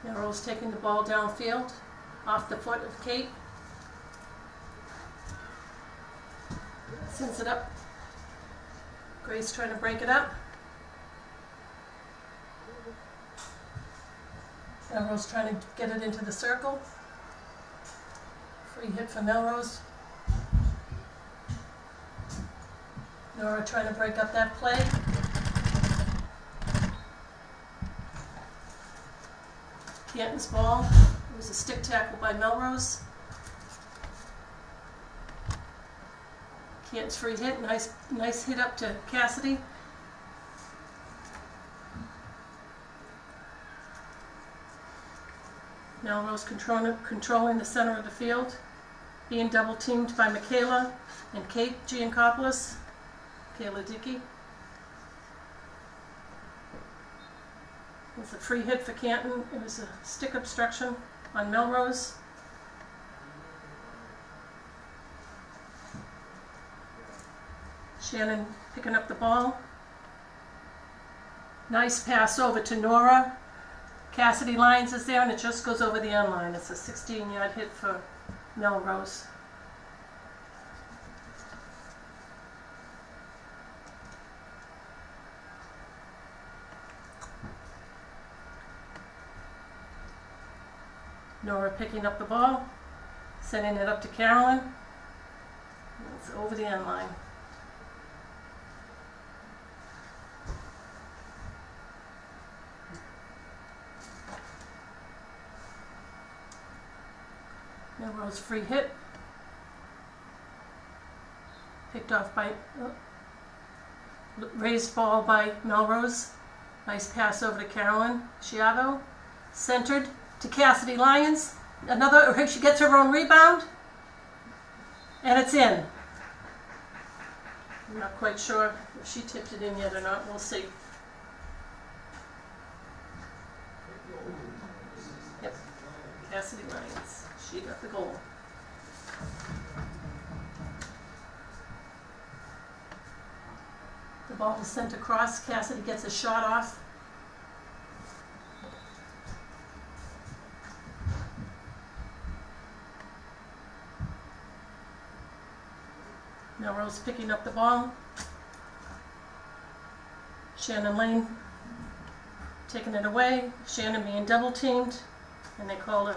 Melrose taking the ball downfield, off the foot of Kate. Sends it up. Grace trying to break it up. Melrose trying to get it into the circle. Free hit for Melrose. Nora trying to break up that play. Canton's ball. It was a stick tackle by Melrose. Canton's free hit. Nice hit up to Cassidy. Melrose controlling the center of the field. Being double teamed by Michaela and Kate Giancopoulos. Michaela Dickey. It's a free hit for Canton. It was a stick obstruction on Melrose. Shannon picking up the ball. Nice pass over to Nora. Cassidy Lyons is there and it just goes over the end line. It's a 16-yard hit for Melrose. Nora picking up the ball, sending it up to Carolyn. It's over the end line. Melrose free hit. Picked off by, raised ball by Melrose. Nice pass over to Carolyn Schiavo. Centered to Cassidy Lyons. Another, she gets her own rebound. And it's in. I'm not quite sure if she tipped it in yet or not. We'll see. Yep. Cassidy Lyons. She got the goal. The ball is sent across. Cassidy gets a shot off. Melrose picking up the ball. Shannon Lane taking it away. Shannon being double teamed. And they call a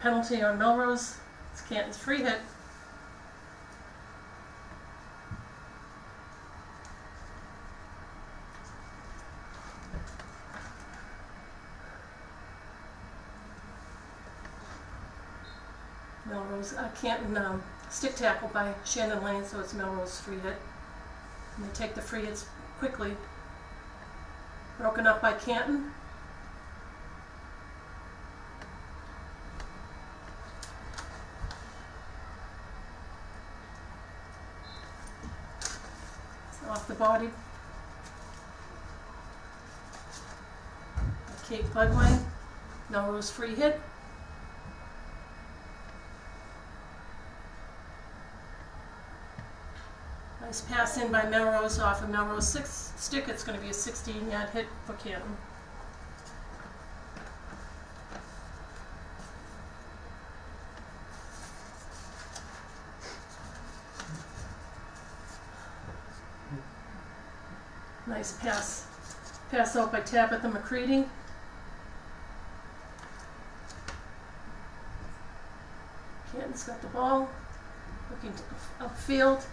penalty on Melrose. It's Canton's free hit. Melrose, Canton stick tackle by Shannon Lane, so it's Melrose free hit. And they take the free hits quickly. Broken up by Canton. Off the body. Kate Budway. Melrose free hit. Nice pass in by Melrose off of Melrose stick. It's going to be a 16-yard hit for Canton. Nice pass. Pass out by Tabitha McCready. Canton's got the ball. Looking upfield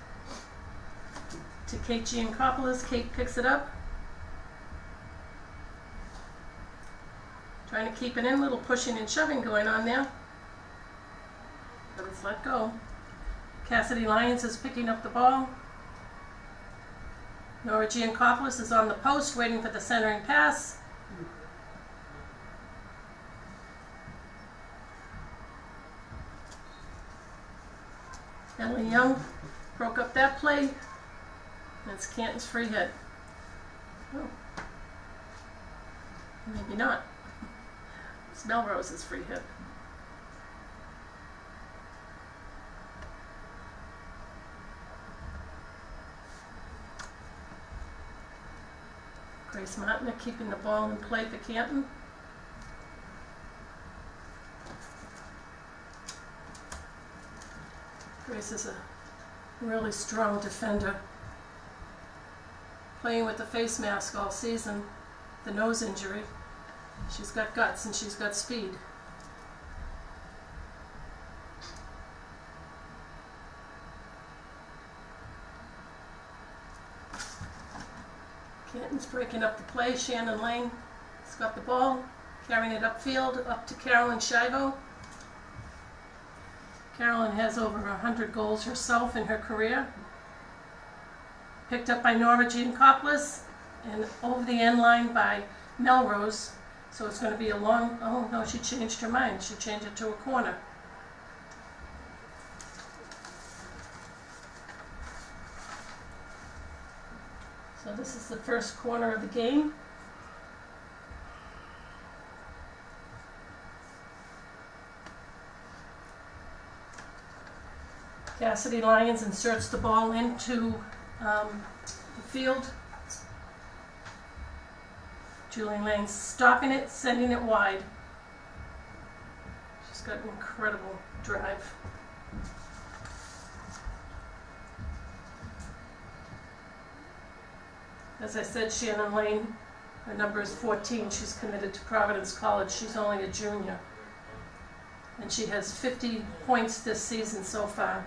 to Kate Giancopoulos. Kate picks it up. Trying to keep it in. Little pushing and shoving going on there. But it's let go. Cassidy Lyons is picking up the ball. Nora Giancopoulos is on the post waiting for the centering pass. Emily Young broke up that play. That's Canton's free hit. Oh. Maybe not. It's Melrose's free hit. Grace Martin keeping the ball in play for Canton. Grace is a really strong defender. Playing with the face mask all season, the nose injury. She's got guts and she's got speed. Canton's breaking up the play. Shannon Lane has got the ball, carrying it upfield, up to Carolyn Shivo. Carolyn has over 100 goals herself in her career. Picked up by Nora Jean Coplis and over the end line by Melrose. So it's going to be a long, oh no, she changed her mind. She changed it to a corner. So this is the first corner of the game. Cassidy Lyons inserts the ball into the field. Julie Lane's stopping it, sending it wide. She's got an incredible drive. As I said, Shannon Lane, her number is 14. She's committed to Providence College. She's only a junior. And she has 50 points this season so far.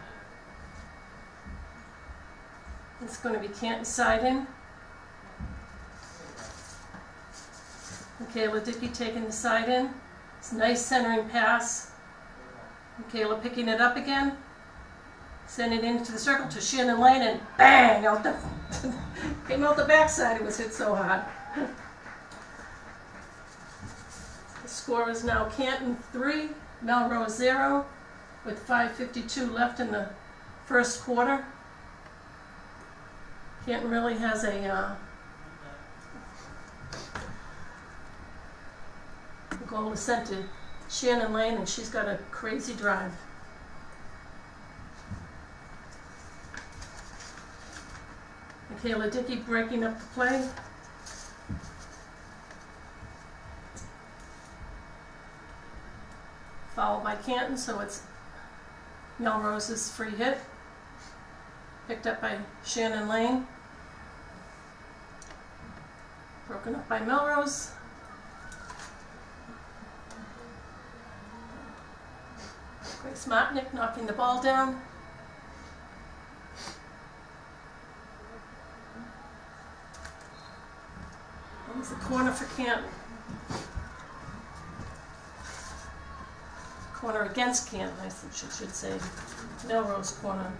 It's going to be Canton side in. Michaela Dickey taking the side in. It's a nice centering pass. Michaela picking it up again. Sending it into the circle to Shannon Lane and bang! Out the came out the backside. It was hit so hard. The score is now Canton 3, Melrose 0, with 5:52 left in the first quarter. Canton really has a goal is sent to Shannon Lane, and she's got a crazy drive. Michaela Dickey breaking up the play. Fouled by Canton, so it's Melrose's free hit. Picked up by Shannon Lane. Broken up by Melrose. Grace Martinick knocking the ball down. It's a corner for Canton. Corner against Canton, I should say. Melrose corner.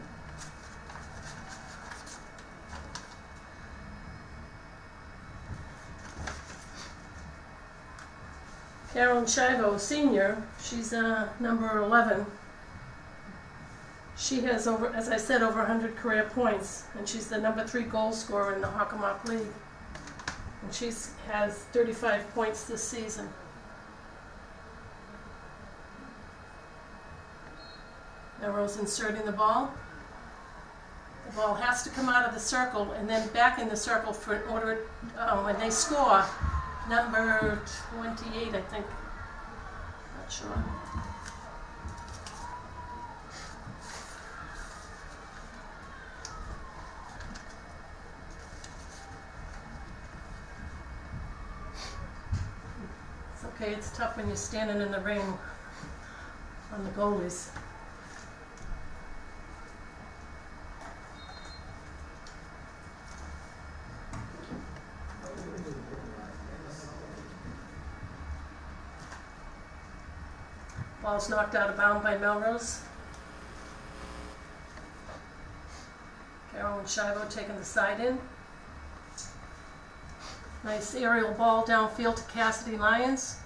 Carolyn Shivo, senior, she's number 11. She has over, as I said, over 100 career points, and she's the number 3 goal scorer in the Hockomock League. And she has 35 points this season. Melrose inserting the ball. The ball has to come out of the circle and then back in the circle for in order, when they score, number 28, I think. Not sure. Okay, it's tough when you're standing in the rain on the goalies. Ball's knocked out of bounds by Melrose. Carolyn Shivo taking the side in. Nice aerial ball downfield to Cassidy Lyons.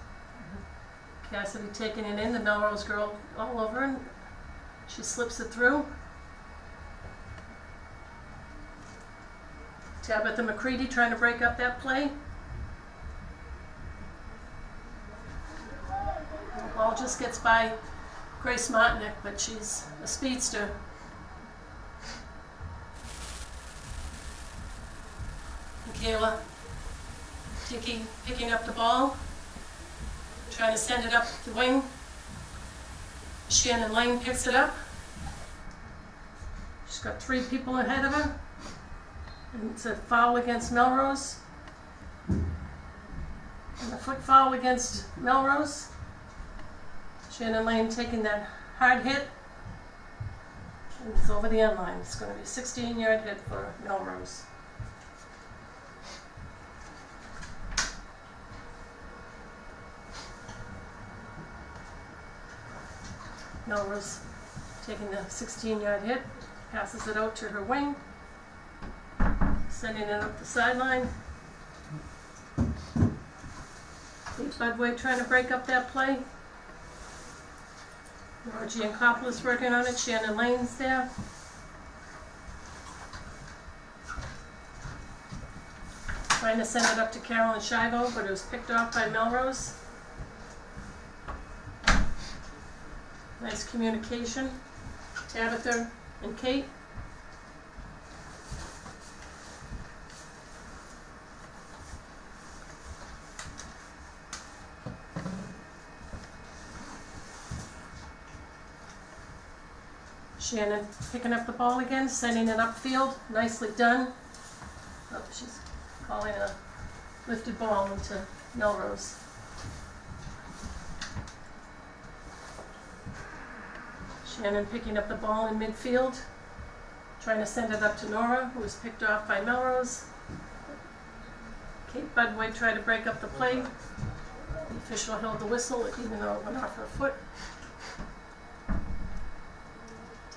Cassidy taking it in, the Melrose girl all over, and she slips it through. Tabitha McCready trying to break up that play. The ball just gets by Grace Martinick, but she's a speedster. Michaela Dickey picking up the ball, trying to send it up the wing. Shannon Lane picks it up. She's got 3 people ahead of her. And it's a foul against Melrose. And a foot foul against Melrose. Shannon Lane taking that hard hit. And it's over the end line. It's going to be a 16-yard hit for Melrose. Melrose taking the 16-yard hit, passes it out to her wing, sending it up the sideline. Lee Budway trying to break up that play. Nora Giancopoulos working on it. Shannon Lane's there. Trying to send it up to Carolyn Shivo, but it was picked off by Melrose. Nice communication. Tabitha and Kate. Shannon picking up the ball again, sending it upfield. Nicely done. Oh, she's calling a lifted ball into Melrose. Shannon picking up the ball in midfield, trying to send it up to Nora, who was picked off by Melrose. Kate Budway tried to break up the play. The official held the whistle, even though it went off her foot.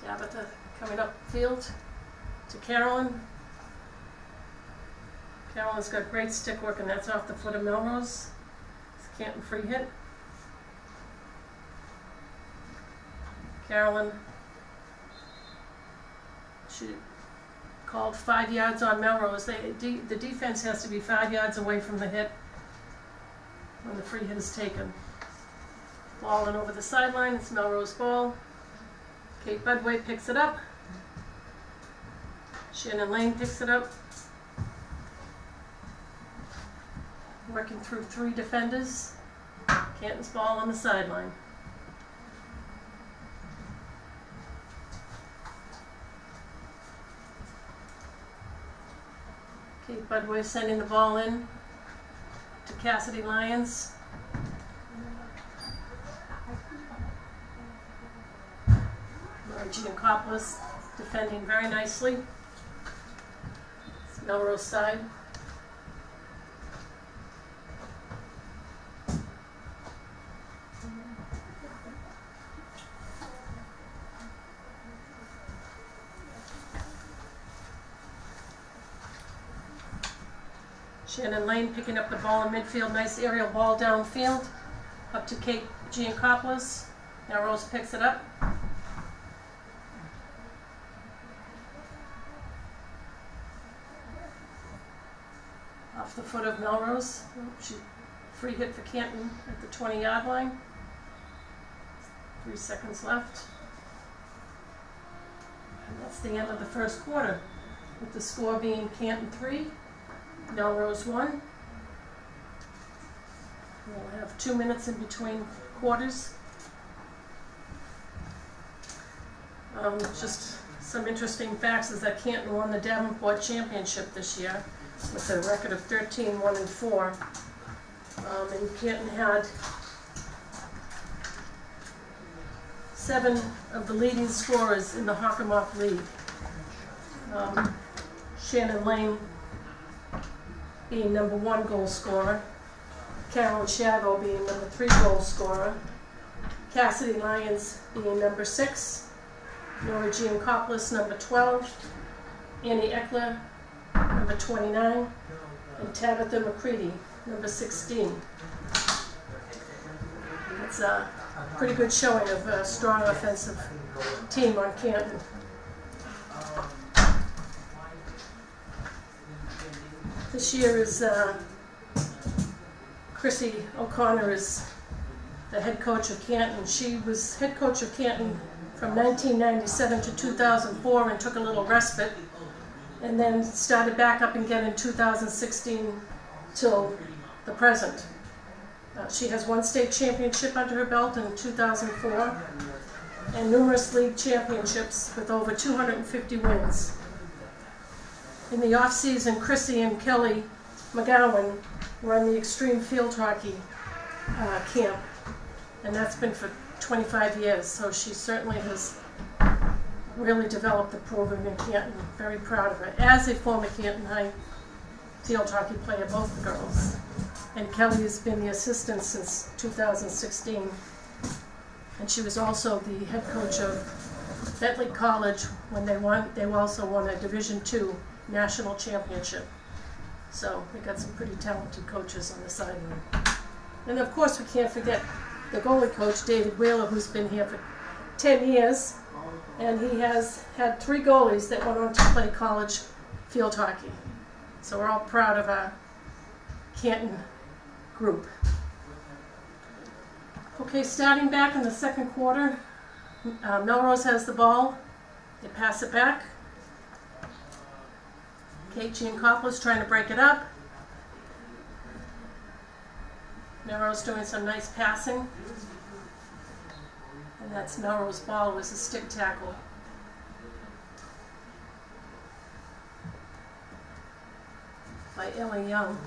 Tabitha coming up field to Carolyn. Carolyn's got great stick work, and that's off the foot of Melrose. It's a Canton free hit. Carolyn, she called 5 yards on Melrose. The defense has to be 5 yards away from the hit when the free hit is taken. Ball in over the sideline, it's Melrose ball. Kate Budway picks it up. Shannon Lane picks it up. Working through 3 defenders. Canton's ball on the sideline. Kate Budway sending the ball in to Cassidy Lyons. Nora Giancopoulos defending very nicely. It's Melrose side. Shannon Lane picking up the ball in midfield. Nice aerial ball downfield. Up to Kate Giancopoulos. Now Rose picks it up. Off the foot of Melrose. Free hit for Canton at the 20-yard line. 3 seconds left. And that's the end of the first quarter, with the score being Canton 3. Melrose 1. We'll have 2 minutes in between quarters. Just some interesting facts is that Canton won the Davenport Championship this year with a record of 13-1-4. And Canton had 7 of the leading scorers in the Hockomock League. Shannon Lane being number 1 goal scorer, Carolyn Shago being number 3 goal scorer, Cassidy Lyons being number 6, Nora Giancopoulos number 12, Annie Eckler number 29, and Tabitha McCready number 16. It's a pretty good showing of a strong offensive team on Canton. This year is Chrissy O'Connor is the head coach of Canton. She was head coach of Canton from 1997 to 2004 and took a little respite, and then started back up again in 2016 till the present. She has 1 state championship under her belt in 2004. and numerous league championships with over 250 wins. In the off-season, Chrissy and Kelly McGowan run the Extreme Field Hockey camp, and that's been for 25 years, so she certainly has really developed the program in Canton. Very proud of her. As a former Canton High field hockey player, both the girls. And Kelly has been the assistant since 2016. And she was also the head coach of Bentley College when they also won a Division II national championship. So we got some pretty talented coaches on the sideline. And of course we can't forget the goalie coach, David Wheeler, who's been here for 10 years. And he has had 3 goalies that went on to play college field hockey. So we're all proud of our Canton group. Okay, starting back in the second quarter, Melrose has the ball. They pass it back. Kate Giancopoulos trying to break it up. Melrose doing some nice passing. And that's Melrose ball. It was a stick tackle. By Ellie Young.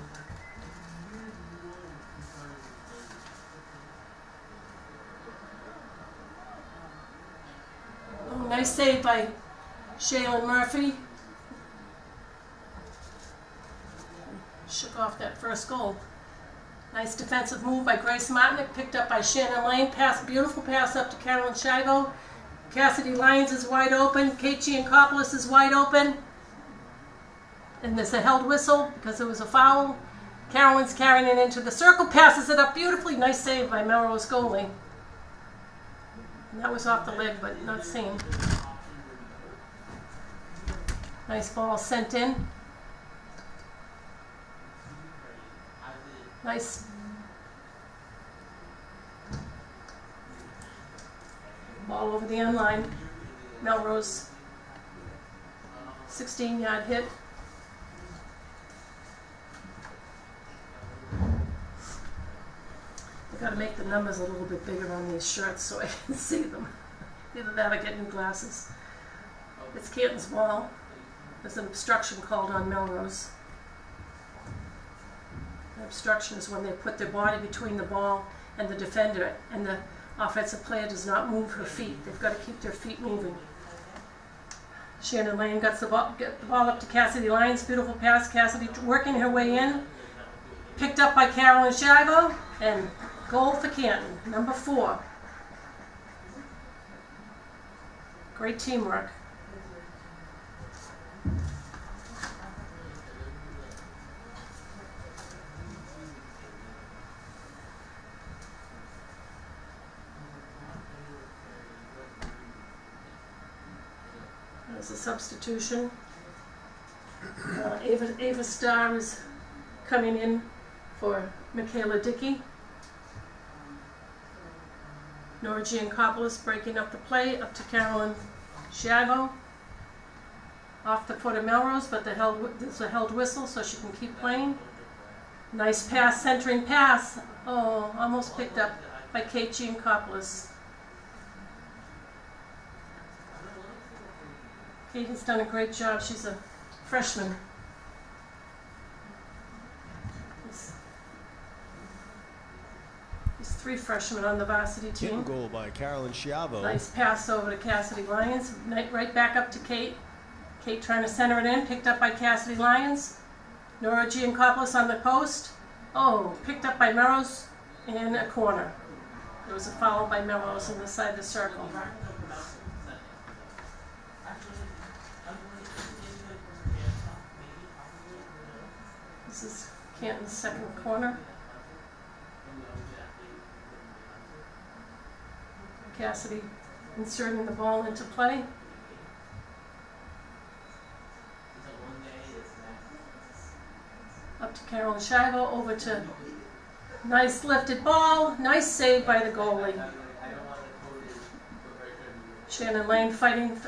Oh, nice save by Shaylin Murphy. Shook off that first goal. Nice defensive move by Grace Martinick, picked up by Shannon Lane. Pass, beautiful pass up to Carolyn Shivo. Cassidy Lyons is wide open. Kate Giancopoulos is wide open. And there's a held whistle because it was a foul. Carolyn's carrying it into the circle, passes it up beautifully. Nice save by Melrose goalie. And that was off the leg, but not seen. Nice ball sent in. Nice. Ball over the end line. Melrose 16-yard hit. I've got to make the numbers a little bit bigger on these shirts so I can see them. Either that or get new glasses. It's Canton's ball. There's an obstruction called on Melrose. An obstruction is when they put their body between the ball and the defender, and the offensive player does not move her feet. They've got to keep their feet moving. Shannon Lane gets the ball up to Cassidy Lyons. Beautiful pass. Cassidy working her way in. Picked up by Carolyn Shivo, and goal for Canton, number 4. Great teamwork. There's a substitution. Ava Starr is coming in for Michaela Dickey. Nora Giancopoulos breaking up the play up to Carolyn Shivo. Off the foot of Melrose, but there's a held whistle so she can keep playing. Nice pass, centering pass. Oh, almost picked up by Kate Giancopoulos. Kate has done a great job. She's a freshman. There's 3 freshmen on the varsity team. Hit goal by Carolyn Shivo. Nice pass over to Cassidy Lyons. Right back up to Kate. Kate trying to center it in. Picked up by Cassidy Lyons. Nora Giancopoulos on the post. Oh, picked up by Melrose in a corner. There was a foul by Melrose on the side of the circle. This is Canton's second corner. Cassidy inserting the ball into play. Up to Carolyn Shivo, over to nice lifted ball, nice save by the goalie. Shannon Lane fighting,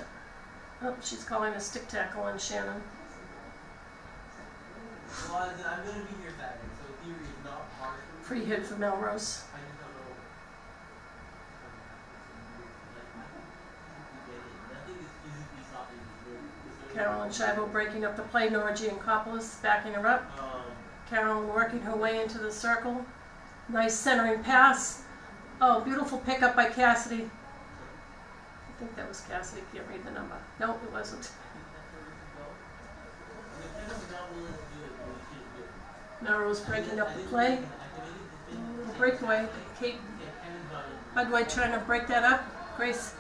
oh, she's calling a stick tackle on Shannon. Free hit for Melrose. Carolyn Shivo breaking up the play. Nora Giancopoulos backing her up. Carolyn working her way into the circle. Nice centering pass. Oh, beautiful pickup by Cassidy. I think that was Cassidy. Can't read the number. Nope, it wasn't. Melrose breaking up the play. Breakaway. Kate Budway trying to break that up. Grace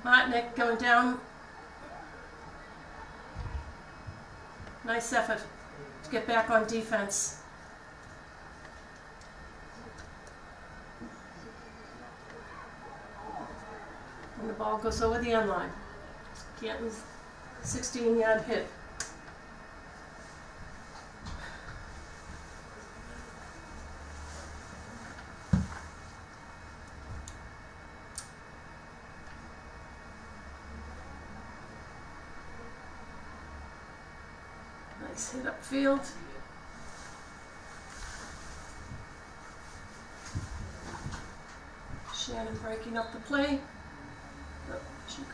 Martinick going down. Nice effort to get back on defense. And the ball goes over the end line. Canton's 16-yard hit. Nice hit upfield. Shannon breaking up the play.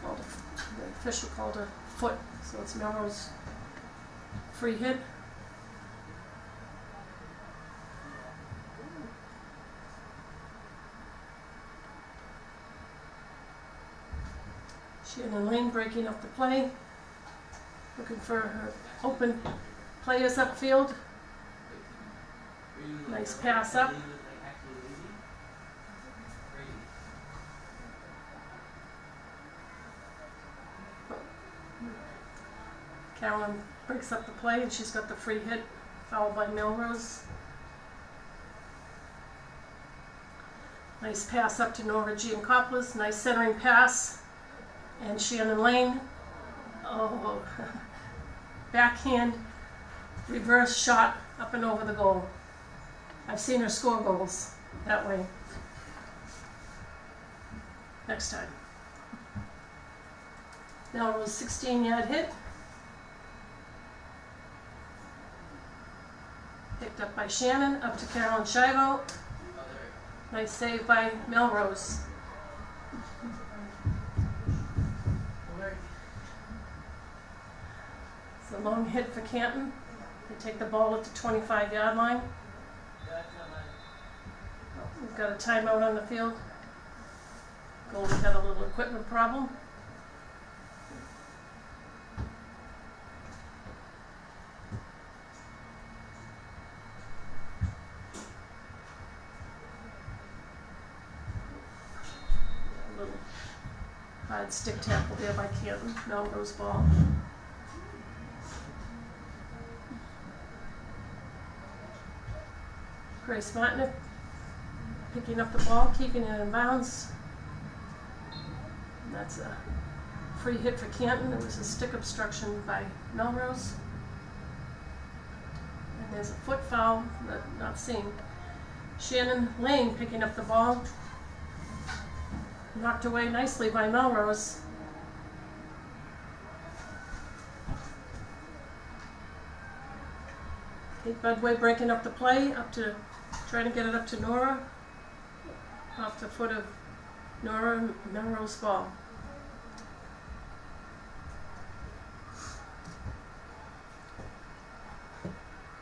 Oh, the official called a foot, so it's Melrose free hit. Shannon Lane breaking up the play. Looking for her open players upfield. Nice pass up. Carolyn breaks up the play and she's got the free hit, fouled by Melrose. Nice pass up to Nora Giancopoulos. Nice centering pass. And Shannon Lane. Oh, backhand reverse shot up and over the goal. I've seen her score goals that way. Next time. Melrose 16-yard hit. Picked up by Shannon, up to Carolyn Shivo. Nice save by Melrose. It's a long hit for Canton. They take the ball at the 25-yard line. We've got a timeout on the field. Goalie had a little equipment problem. A little hard stick tackle there by Canton. Melrose ball. Grace Martinick picking up the ball, keeping it in bounds. And that's a free hit for Canton. There was a stick obstruction by Melrose. And there's a foot foul, but not seen. Shannon Lane picking up the ball. Knocked away nicely by Melrose. Kate Budway breaking up the play, up to trying to get it up to Nora. Off the foot of Nora, Melrose ball.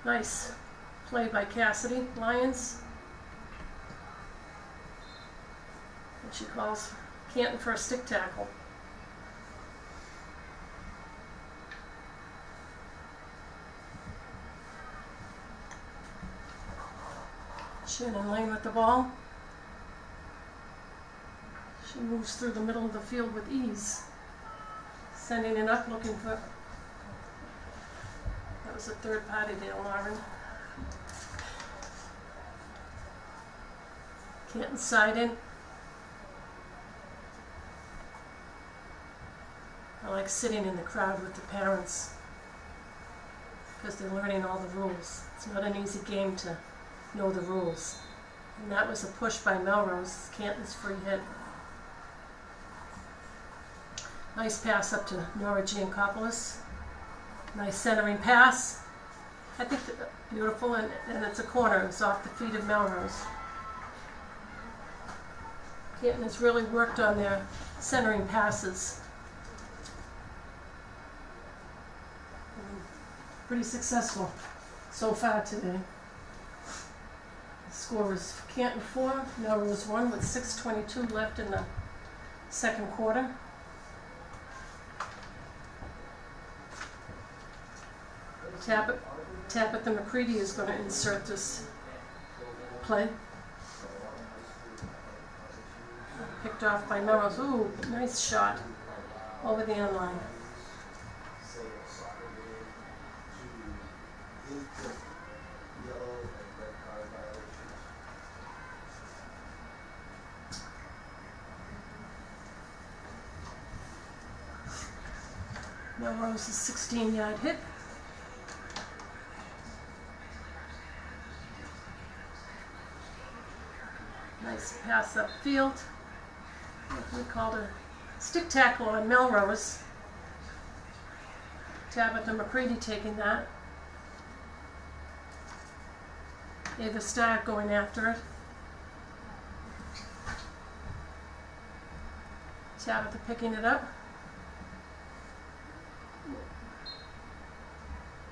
Nice play by Cassidy, Lions. And she calls Canton for a stick tackle. Shannon Lane with the ball. She moves through the middle of the field with ease. Sending it up, looking for... That was a third party there, Lauren. Canton side in. I like sitting in the crowd with the parents because they're learning all the rules. It's not an easy game to know the rules. And that was a push by Melrose. Canton's free hit. Nice pass up to Nora Giancopoulos. Nice centering pass. I think beautiful, and it's a corner. It's off the feet of Melrose. Canton has really worked on their centering passes. pretty successful so far today. The score is Canton 4, Melrose 1 with 6:22 left in the second quarter. Tabitha McCready is going to insert this play. Picked off by Melrose. Ooh, nice shot over the end line. Melrose's 16-yard hit. Nice pass upfield. We called a stick tackle on Melrose. Tabitha McCready taking that. Ava Stark going after it. Tabitha picking it up.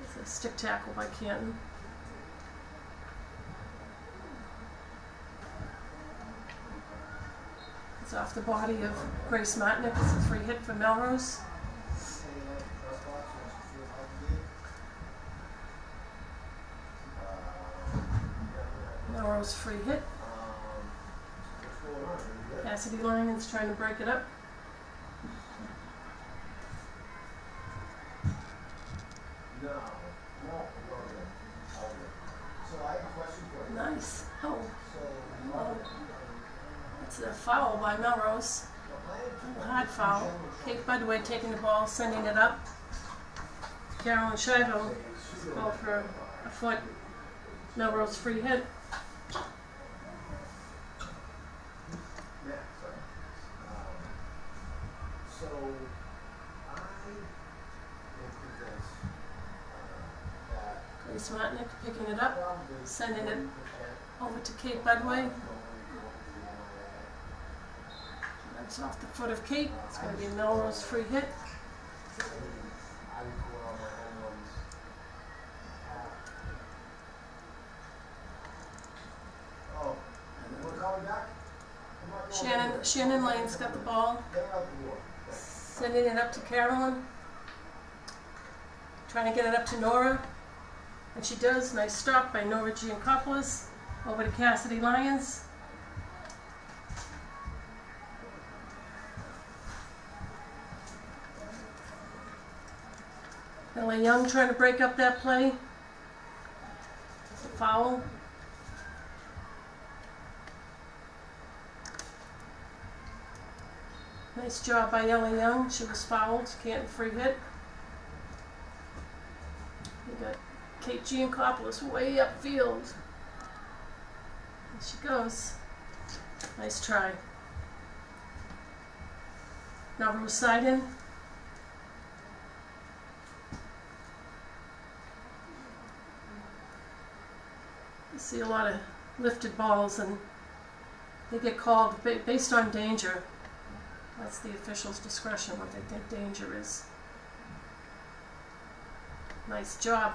It's a stick tackle by Canton. It's off the body of Grace Matnick. It's a free hit for Melrose. Melrose free hit. Varsity Lions trying to break it up. Nice. Oh. It's a foul by Melrose. A hard foul. Kate Budway taking the ball, sending it up. Carolyn Shivo called for a foot. Melrose free hit. Grace Matnick picking it up, sending it over to Kate Budway. That's off the foot of Kate. It's going to be a Melrose free hit. Shannon Lane's got the ball. Sending it up to Carolyn. Trying to get it up to Nora. And she does. Nice stop by Nora Giancopoulos. Over to Cassidy Lyons. LA Young trying to break up that play. It's a foul. Nice job by LA Young. She was fouled. Canton free hit. You got Kate Giancopoulos way upfield. There she goes. Nice try. Melrose side in. You see a lot of lifted balls and they get called based on danger. That's the official's discretion, what they think danger is. Nice job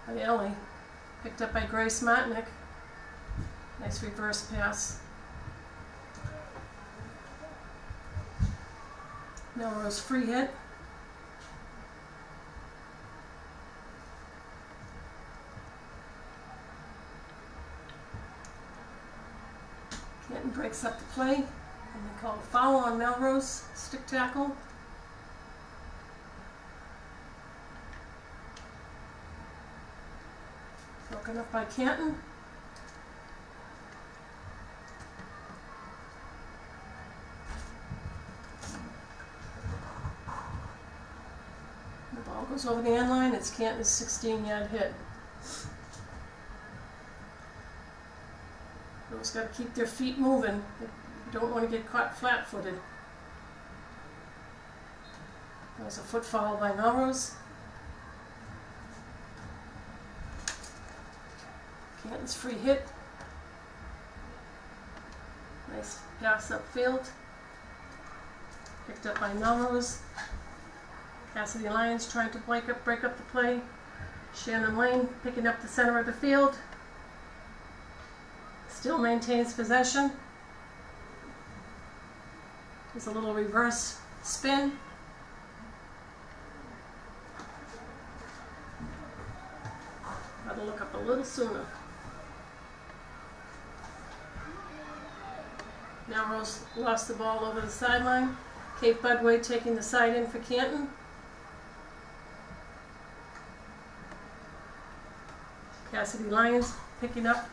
by Ellie. Picked up by Grace Matnick. Nice reverse pass. Melrose free hit. Canton breaks up the play. And they call a foul on Melrose. Stick tackle. Broken up by Canton. The ball goes over the end line. It's Canton's 16-yard hit. Those got to keep their feet moving. They don't want to get caught flat-footed. That was a foot foul by Melrose. Canton's free hit. Nice pass upfield. Picked up by Melrose. Cassidy Lyons trying to break up the play. Shannon Lane picking up the center of the field. Still maintains possession. There's a little reverse spin. Gotta look up a little sooner. Melrose lost the ball over the sideline. Kate Budway taking the side in for Canton. Cassidy Lyons picking up.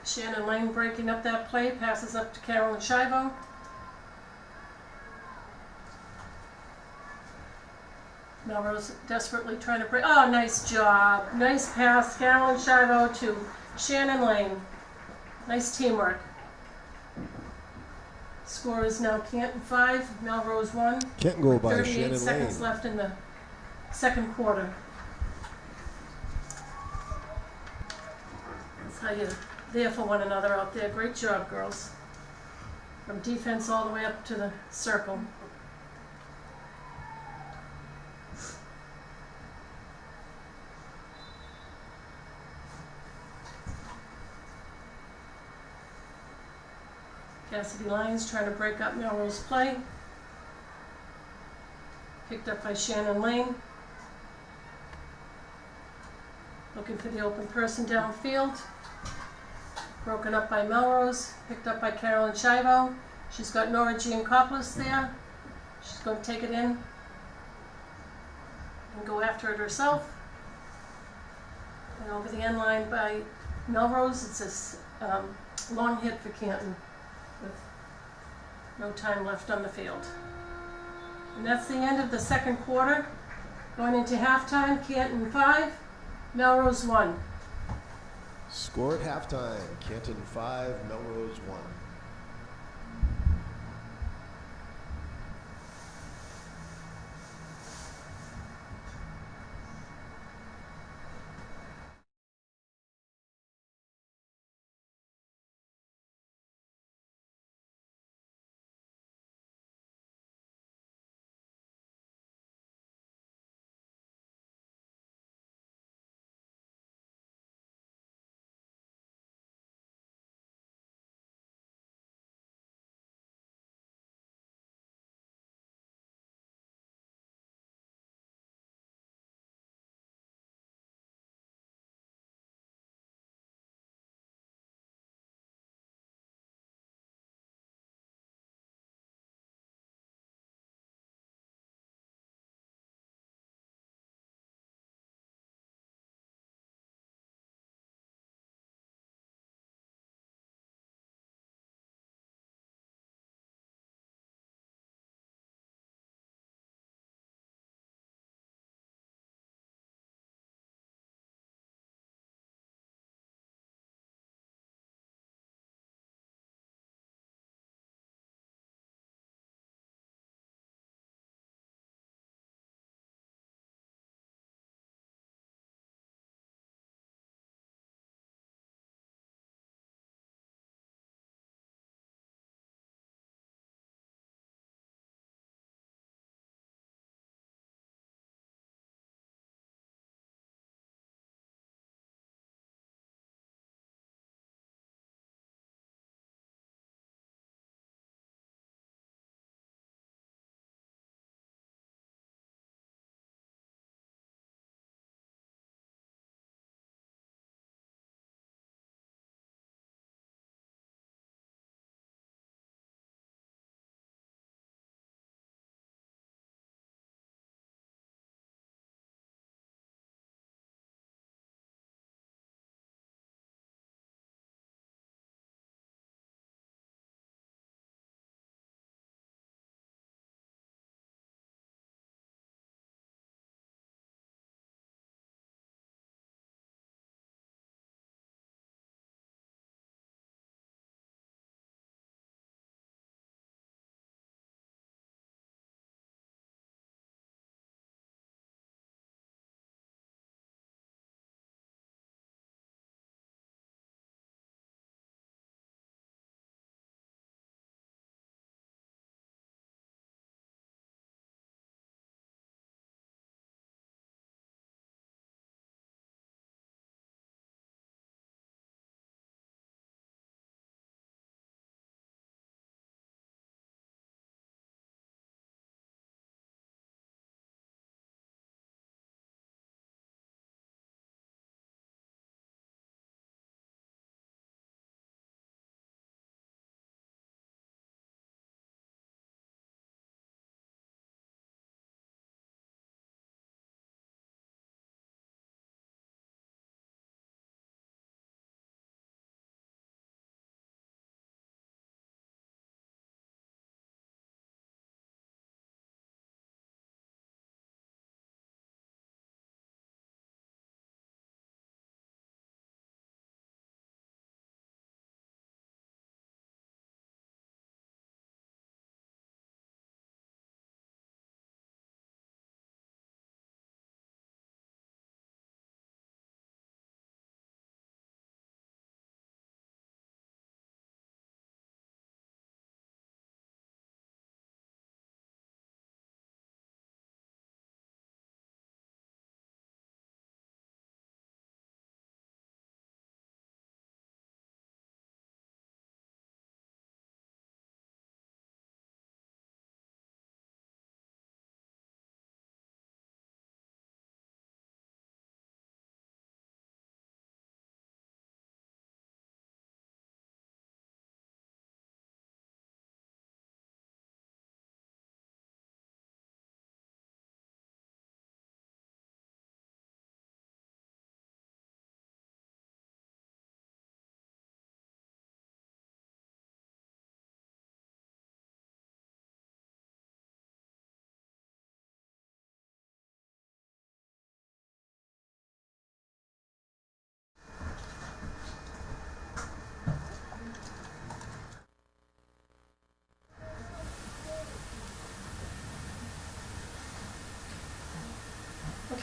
Shannon Lane breaking up that play, passes up to Carolyn Shivo. Melrose desperately trying to break. Oh, nice job. Nice pass, Carolyn Shivo to Shannon Lane. Nice teamwork. Score is now Canton 5, Melrose 1. Can't go by 38 Shannon seconds Lane. left in the second quarter. That's how you're there for one another out there. Great job, girls. From defense all the way up to the circle. Cassidy Lyons trying to break up Melrose play. Picked up by Shannon Lane. Looking for the open person downfield. Broken up by Melrose. Picked up by Carolyn Shivo. She's got Nora Giancopoulos there. She's going to take it in and go after it herself. And over the end line by Melrose, it's a long hit for Canton with no time left on the field. And that's the end of the second quarter. Going into halftime, Canton 5, Melrose 1. Score at halftime, Canton 5, Melrose 1.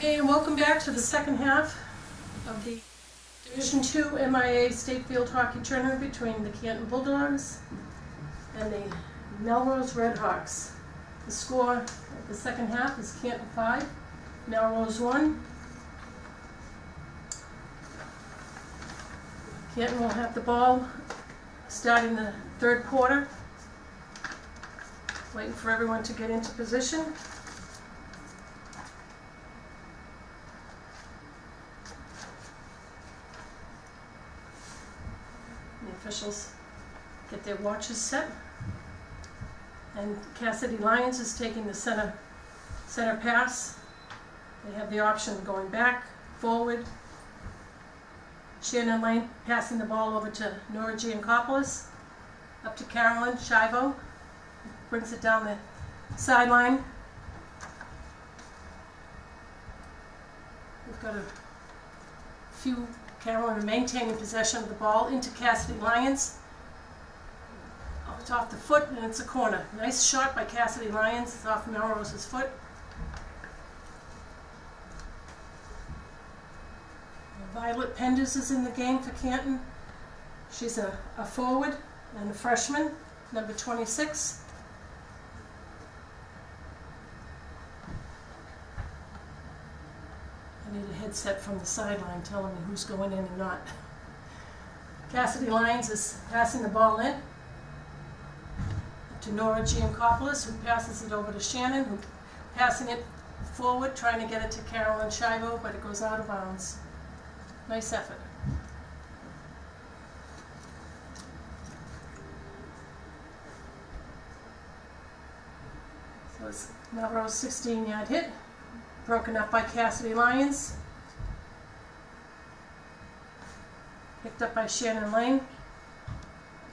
Okay, and welcome back to the second half of the Division II MIA State Field Hockey Tournament between the Canton Bulldogs and the Melrose Redhawks. The score of the second half is Canton 5, Melrose 1. Canton will have the ball starting the third quarter. Waiting for everyone to get into position. The officials get their watches set. And Cassidy Lyons is taking the center pass. They have the option of going back, forward. Shannon Lane passing the ball over to Nora Giancopoulos, up to Carolyn Shivo, brings it down the sideline. We've got a few. Carolyn maintaining possession of the ball into Cassidy Lyons. Oh, it's off the foot and it's a corner. Nice shot by Cassidy Lyons. It's off Melrose's foot. Violet Penders is in the game for Canton. She's a forward and a freshman, number 26. I need a headset from the sideline telling me who's going in and not. Cassidy Lyons is passing the ball in to Nora Giancopoulos, who passes it over to Shannon, who passing it forward, trying to get it to Carolyn Shivo, but it goes out of bounds. Nice effort. So it's Melrose 16-yard hit, broken up by Cassidy Lyons. Picked up by Shannon Lane.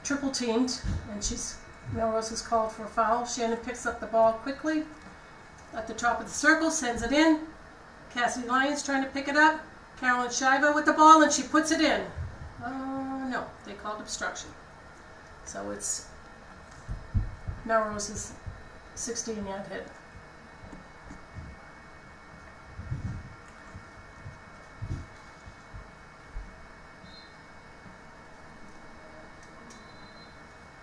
Triple teamed, and Melrose is called for a foul. Shannon picks up the ball quickly at the top of the circle, sends it in. Cassidy Lyons trying to pick it up. Carolyn Shivo with the ball, and she puts it in. No, they called obstruction. So it's Melrose's 16-yard hit.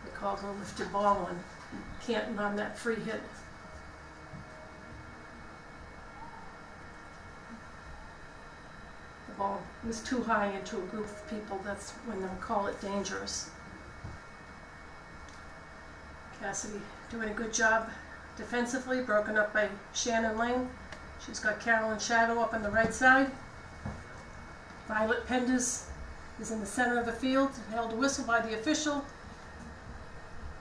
They called a lifted ball on Canton on that free hit. Ball was too high into a group of people. That's when they'll call it dangerous. Cassidy doing a good job defensively, broken up by Shannon Lane. She's got Carolyn Shivo up on the right side. Violet Penders is in the center of the field, held a whistle by the official.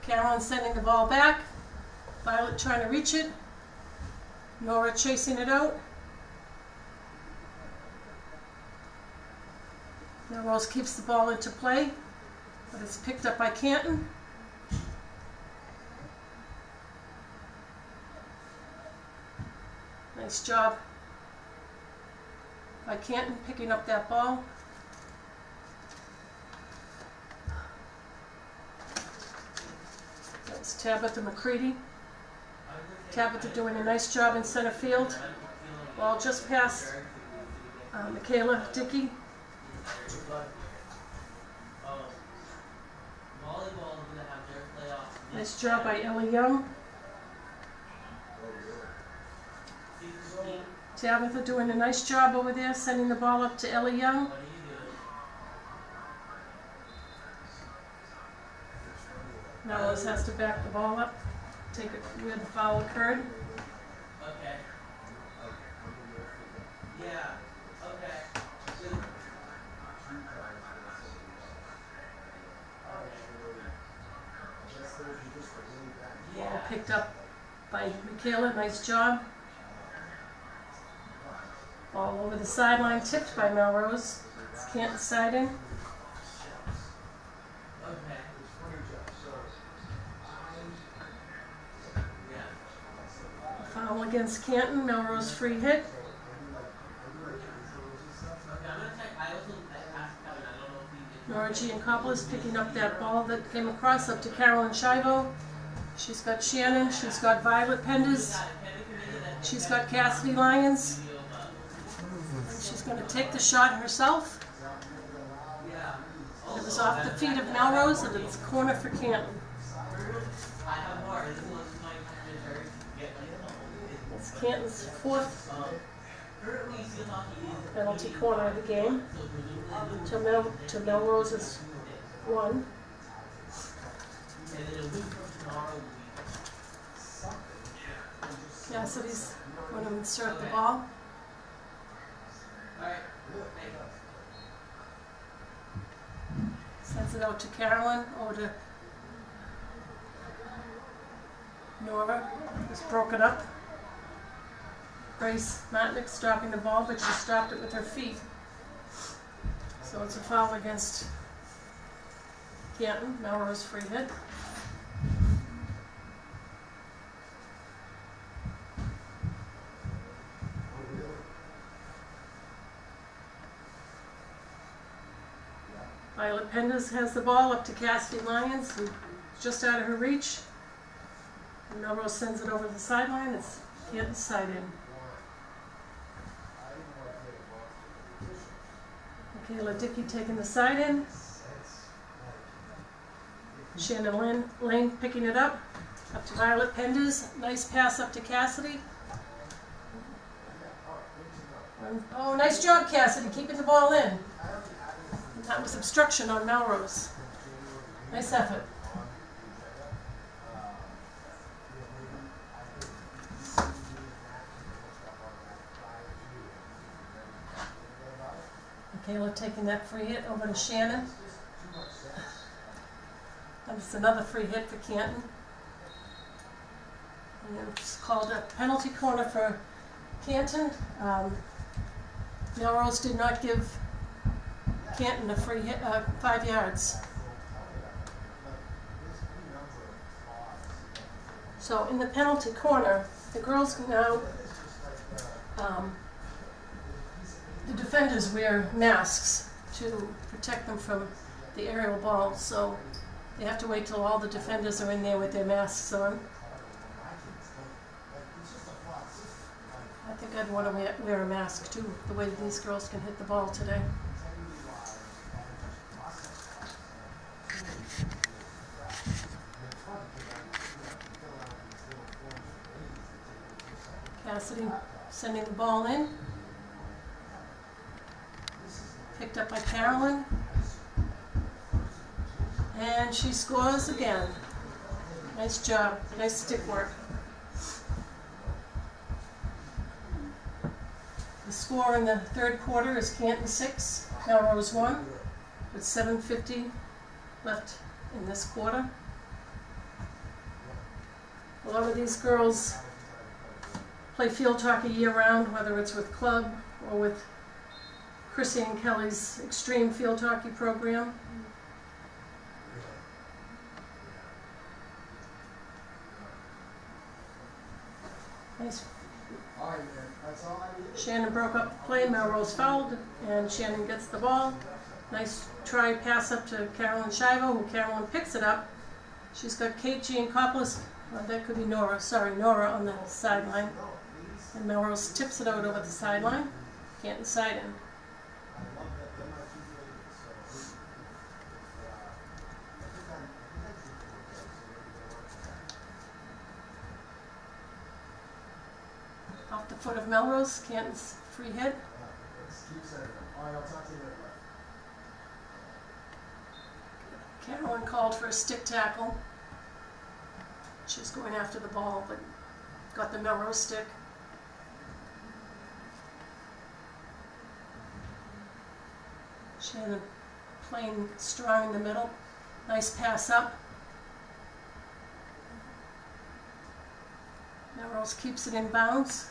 Carolyn sending the ball back. Violet trying to reach it. Nora chasing it out. Melrose keeps the ball into play, but it's picked up by Canton. Nice job by Canton picking up that ball. That's Tabitha McCready. Tabitha doing a nice job in center field. Ball just past Michaela Dickey. Nice job by Ellie Young. Tabitha doing a nice job over there, sending the ball up to Ellie Young. Melrose has to back the ball up, take it where the foul occurred. Okay. Yeah. Okay. Ball picked up by Michaela, nice job. Ball over the sideline, tipped by Melrose. It's Canton siding. Okay. Foul against Canton, Melrose free hit. Nora Giancopoulos picking up that ball that came across up to Carolyn Shivo. She's got Shannon, she's got Violet Penders, she's got Cassidy Lyons. going to take the shot herself. It was off the feet of Melrose, and it's corner for Canton. It's Canton's fourth penalty corner of the game. To Melrose's one. Cassidy's going to insert the ball. Sends it out to Carolyn, over to Nora. It's broken up. Grace Matnick's dropping the ball, but she stopped it with her feet. So it's a foul against Canton. Melrose free hit. Violet Penders has the ball up to Cassidy Lyons, who's just out of her reach. And Melrose sends it over the sideline. It's Canton's side in. Michaela Dickey taking the side in. Shannon Lane picking it up to Violet Penders. Nice pass up to Cassidy. Oh, nice job, Cassidy, keeping the ball in. That was obstruction on Melrose. Nice effort. Michaela taking that free hit over to Shannon. That was another free hit for Canton. And it's called a penalty corner for Canton. Melrose did not give Canton a free hit, 5 yards. So in the penalty corner, the girls now, the defenders wear masks to protect them from the aerial ball, so they have to wait till all the defenders are in there with their masks on. I think I'd want to wear a mask too, the way these girls can hit the ball today. Cassidy sending the ball in. Picked up by Carolyn. And she scores again. Nice job. Nice stick work. The score in the third quarter is Canton 6, Melrose 1, with 7:50 left in this quarter. A lot of these girls play field hockey year-round, whether it's with club or with Chrissy and Kelly's extreme field hockey program. Nice. Shannon broke up the play, Melrose fouled, and Shannon gets the ball. Nice try pass up to Carolyn Shivo, who Carolyn picks it up. She's got Kate Giancopoulos, that could be Nora, sorry, Nora on the sideline. And Melrose tips it out over the sideline. Canton side in. Off the foot of Melrose, Canton's free hit. Carolyn called for a stick tackle. She's going after the ball, but got the Melrose stick. Shannon playing strong in the middle. Nice pass up. Melrose keeps it in bounds.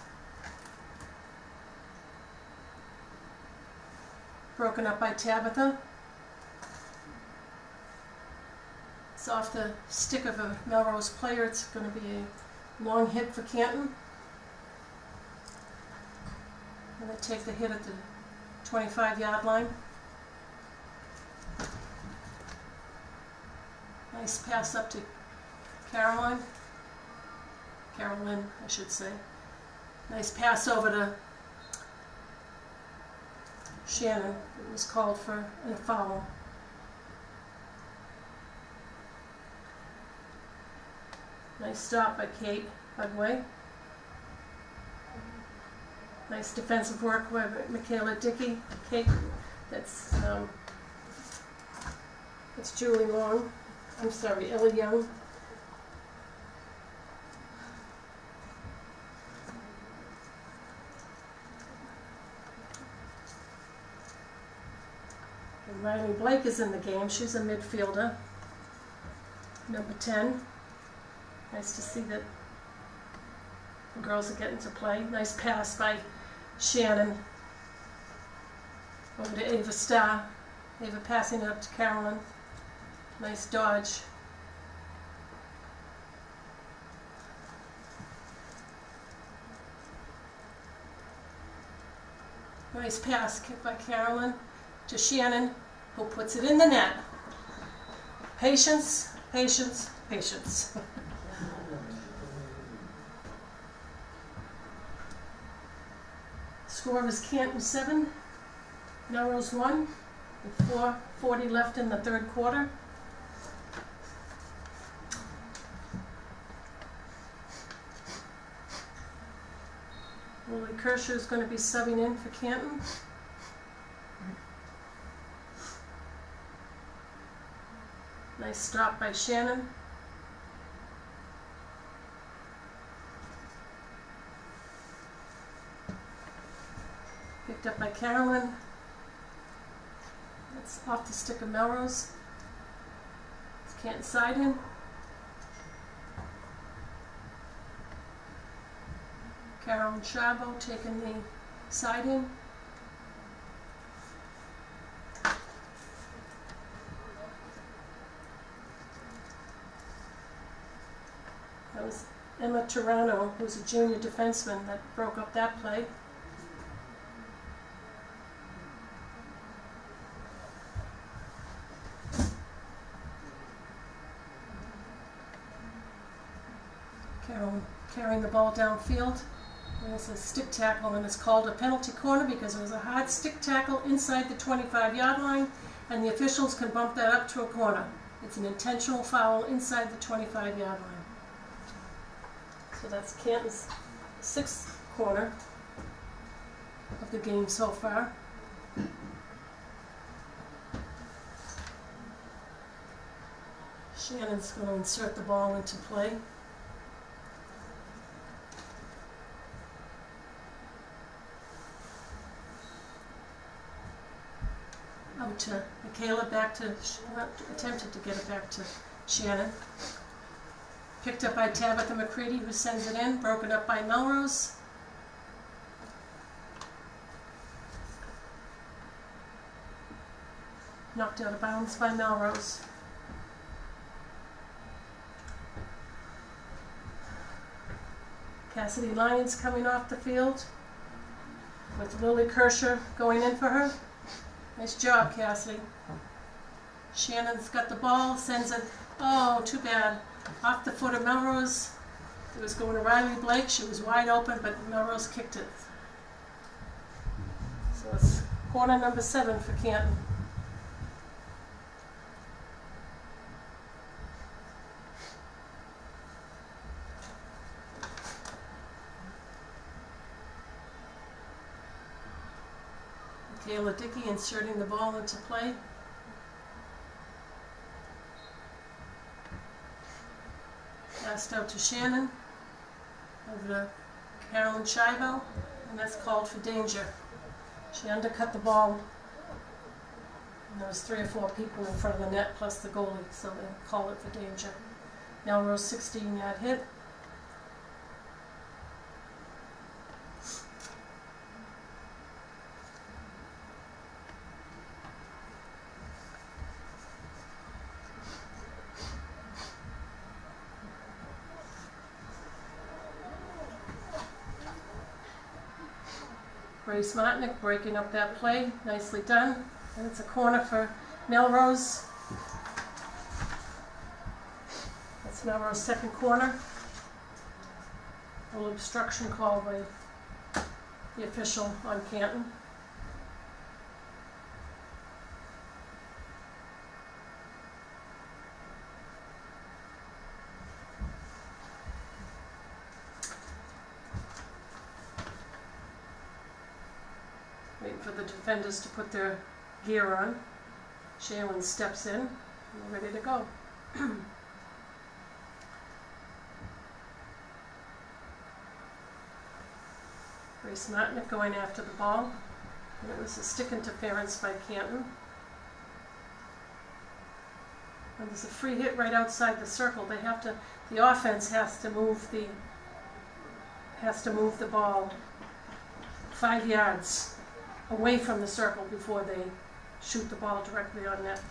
Broken up by Tabitha. It's off the stick of a Melrose player. It's going to be a long hit for Canton. And they take the hit at the 25-yard line. Nice pass up to Carolyn, I should say. Nice pass over to Shannon. It was called for a foul. Nice stop by Kate, by the way. Nice defensive work by Michaela Dickey. Kate, that's Julie Long. I'm sorry, Ellie Young. And Riley Blake is in the game. She's a midfielder. Number 10. Nice to see that the girls are getting to play. Nice pass by Shannon over to Ava Starr. Ava passing it up to Carolyn. Nice dodge. Nice pass kicked by Carolyn to Shannon, who puts it in the net. Patience, patience, patience. Score was Canton 7, Melrose 1, with 4:40 left in the third quarter. Lily Kershaw is going to be subbing in for Canton. Nice stop by Shannon. Picked up by Carolyn. That's off the stick of Melrose. It's Canton side in. Carolyn Chabot taking the side in. That was Emma Turano, who's a junior defenseman, that broke up that play. Carolyn carrying the ball downfield. There's a stick tackle, and it's called a penalty corner because it was a hard stick tackle inside the 25-yard line, and the officials can bump that up to a corner. It's an intentional foul inside the 25-yard line. So that's Canton's 6th corner of the game so far. Shannon's going to insert the ball into play. Out to Michaela, back to, attempted to get it back to Shannon. Picked up by Tabitha McCready, who sends it in, broken up by Melrose. Knocked out of bounds by Melrose. Cassidy Lyons coming off the field with Lily Kershaw going in for her. Nice job, Cassidy. Shannon's got the ball, sends it, oh, too bad, off the foot of Melrose. It was going to Riley Blake. She was wide open, but Melrose kicked it. So it's corner number 7 for Canton. Michaela Dickey inserting the ball into play. Passed out to Shannon, over to Carolyn Chabot, and that's called for danger. She undercut the ball, and there was 3 or 4 people in front of the net plus the goalie, so they called it for danger. Melrose 16-yard hit. Grace Martinick breaking up that play, nicely done. And it's a corner for Melrose. That's Melrose 2nd corner. A little obstruction call by the official on Canton. for the defenders to put their gear on. Shaylin steps in, and we're ready to go. Grace Martinick going after the ball. And it was a stick interference by Canton. And there's a free hit right outside the circle. The offense has to move the ball 5 yards away from the circle before they shoot the ball directly on net.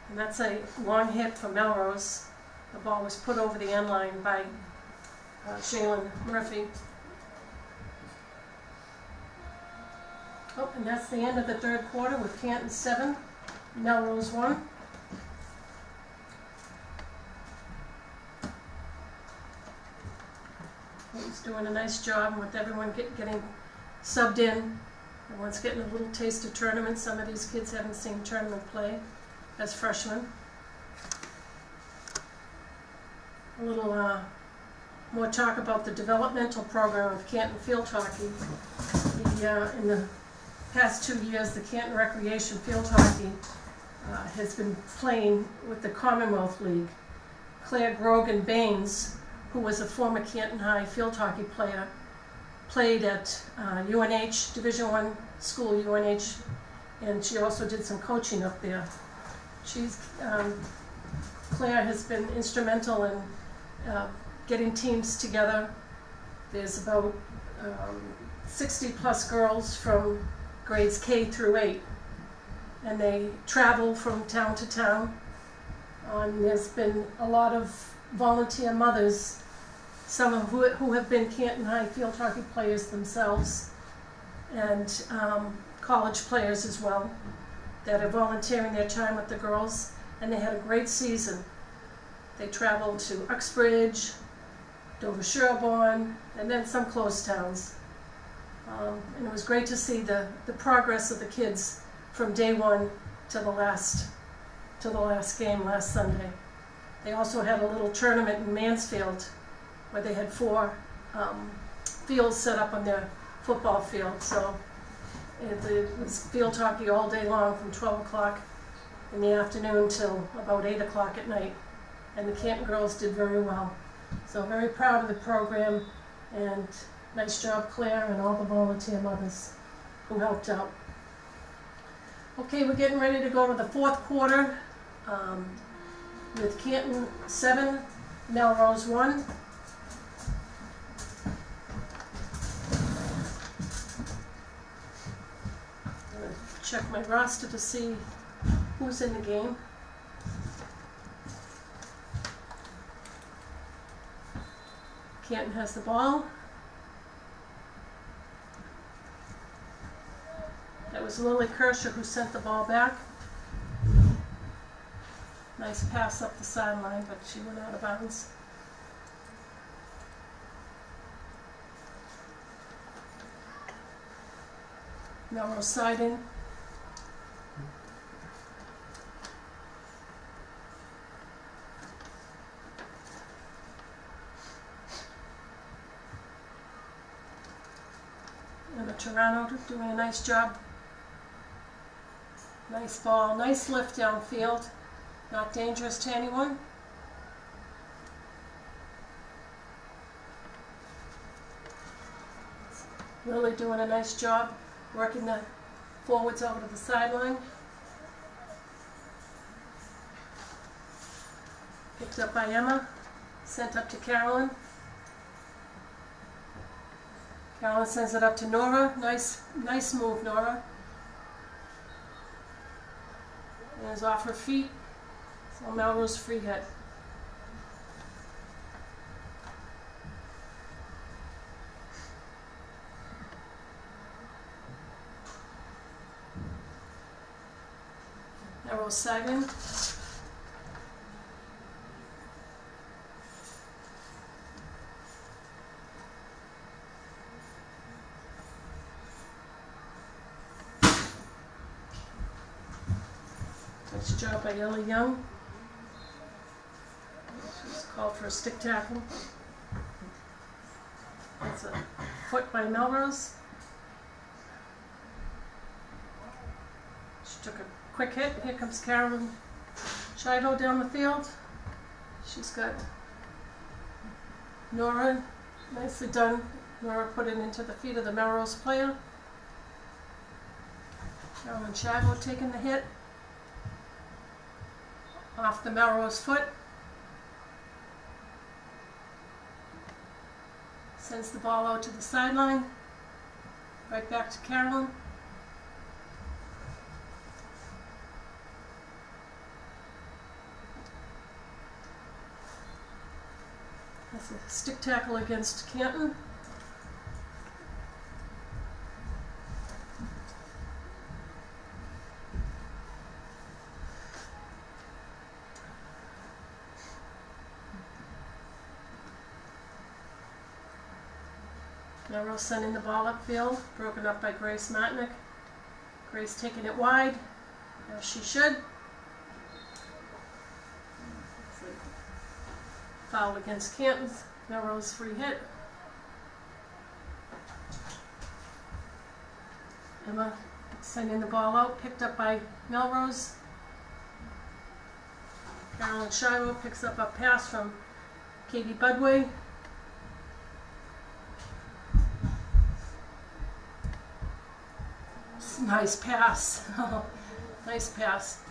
And that's a long hit for Melrose. The ball was put over the end line by Shaylin Murphy. Oh, and that's the end of the third quarter with Canton 7, Melrose 1. He's doing a nice job with everyone getting subbed in. Everyone's getting a little taste of tournament. Some of these kids haven't seen tournament play as freshmen. A little more talk about the developmental program of Canton Field Hockey. In the past 2 years, the Canton Recreation Field Hockey has been playing with the Commonwealth League. Claire Grogan Baines, who was a former Canton High field hockey player, played at UNH, Division I school UNH, and she also did some coaching up there. Claire has been instrumental in getting teams together. There's about 60 plus girls from grades K through 8, and they travel from town to town. There's been a lot of volunteer mothers, some of who have been Canton High field hockey players themselves, and college players as well, that are volunteering their time with the girls, and they had a great season. They traveled to Uxbridge, Dover-Sherborne, and then some close towns. And it was great to see the progress of the kids from day one to the last game last Sunday. They also had a little tournament in Mansfield where they had 4 fields set up on their football field. So it was field hockey all day long from 12 o'clock in the afternoon till about 8 o'clock at night. And the Canton girls did very well. So very proud of the program, and nice job, Claire, and all the volunteer mothers who helped out. Okay, we're getting ready to go to the fourth quarter with Canton 7, Melrose 1. I'm going to check my roster to see who's in the game. Canton has the ball. That was Lily Kirscher who sent the ball back. Nice pass up the sideline, but she went out of bounds. Melrose side in. And the Toronto doing a nice job. Nice ball, nice lift downfield. Not dangerous to anyone. Lily doing a nice job working the forwards over to the sideline. Picked up by Emma, sent up to Carolyn. Carolyn sends it up to Nora. Nice move, Nora. And it's off her feet. So Melrose free hit. Melrose side in. Nice job by Ellie Young. She's called for a stick tackle. That's a foot by Melrose. She took a quick hit. Here comes Carolyn Shivo down the field. She's got Nora. Nicely done. Nora put it into the feet of the Melrose player. Carolyn Shivo taking the hit. Off the Melrose foot. Sends the ball out to the sideline. Right back to Carolyn. That's a stick tackle against Canton. Melrose sending the ball upfield, broken up by Grace Martinick. Grace taking it wide, as she should. Foul against Canton. Melrose free hit. Emma sending the ball out, picked up by Melrose. Carolyn Shivo picks up a pass from Katie Budway. Nice pass. Nice pass.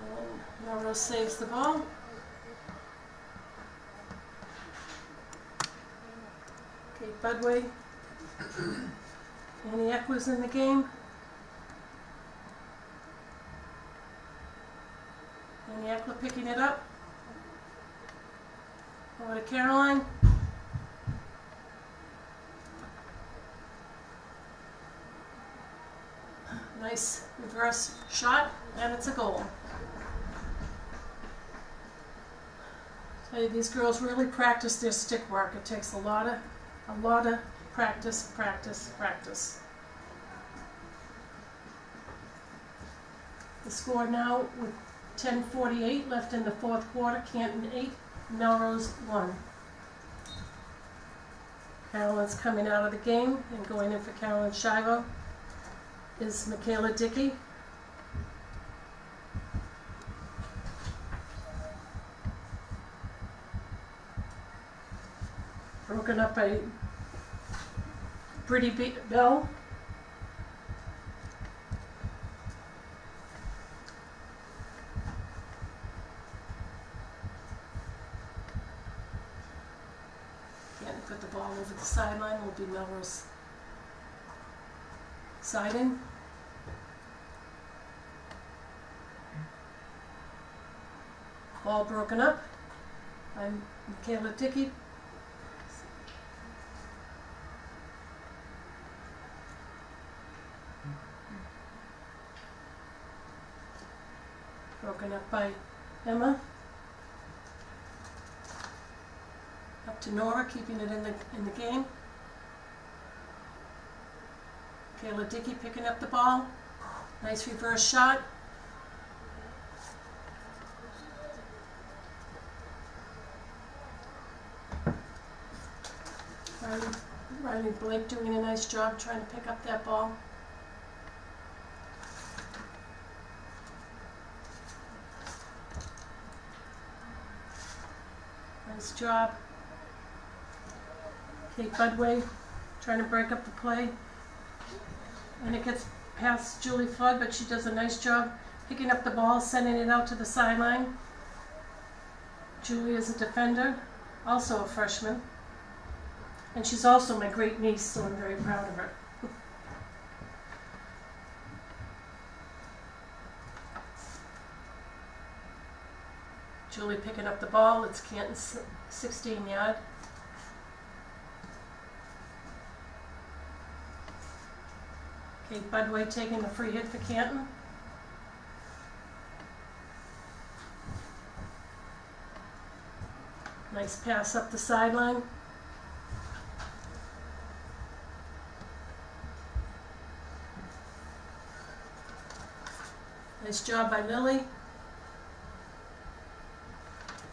And Melrose saves the ball. Kate Budway. Annie Eck in the game. Annie Eck picking it up. Over to Caroline. Nice reverse shot, and it's a goal. I tell you, these girls really practice their stick work. It takes a lot of practice, practice, practice. The score now with 10:48 left in the fourth quarter. Canton 8, Melrose 1. Carolyn's coming out of the game and going in for Carolyn Shivo is Michaela Dickey. Broken up by Brittany Bell. Can't put the ball over the sideline. Will be Melrose siding. Ball broken up by Michaela Dickey. Broken up by Emma. Up to Nora, keeping it in the game. Michaela Dickey picking up the ball. Nice reverse shot. Riley Blake doing a nice job trying to pick up that ball. Nice job. Kate Budway trying to break up the play. And it gets past Julie Flood, but she does a nice job picking up the ball, sending it out to the sideline. Julie is a defender, also a freshman. And she's also my great niece, so I'm very proud of her. Julie picking up the ball. It's Canton's 16-yard. Kate Budway taking the free hit for Canton. Nice pass up the sideline. Nice job by Lily.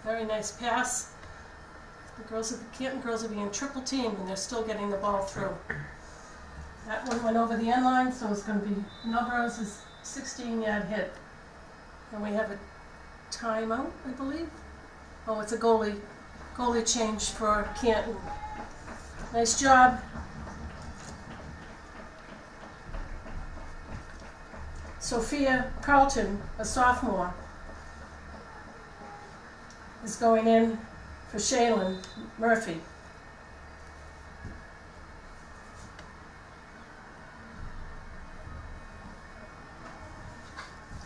Very nice pass. The Canton girls are being triple teamed and they're still getting the ball through. That one went over the end line, so it's going to be Melrose's 16-yard hit. And we have a timeout, I believe. Oh, it's a goalie change for Canton. Nice job. Sophia Carlton, a sophomore, is going in for Shaylin Murphy.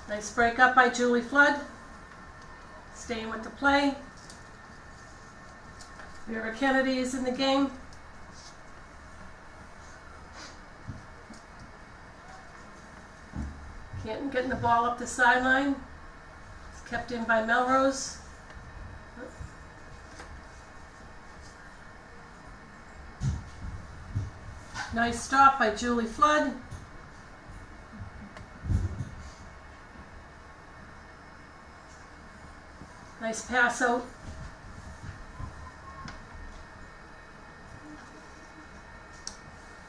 Nice break up by Julie Flood. Staying with the play. Vera Kennedy is in the game. Canton getting the ball up the sideline. It's kept in by Melrose. Nice stop by Julie Flood. Nice pass out.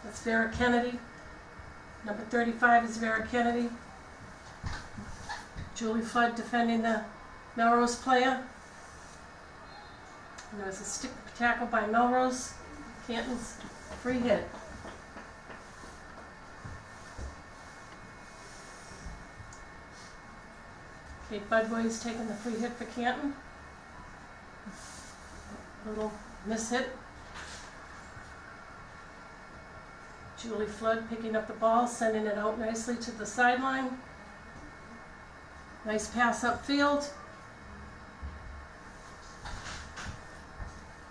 That's Vera Kennedy. Number 35 is Vera Kennedy. Julie Flood defending the Melrose player. And there was a stick tackle by Melrose. Canton's free hit. Kate Budway's taking the free hit for Canton. Little miss hit. Julie Flood picking up the ball, sending it out nicely to the sideline. Nice pass upfield.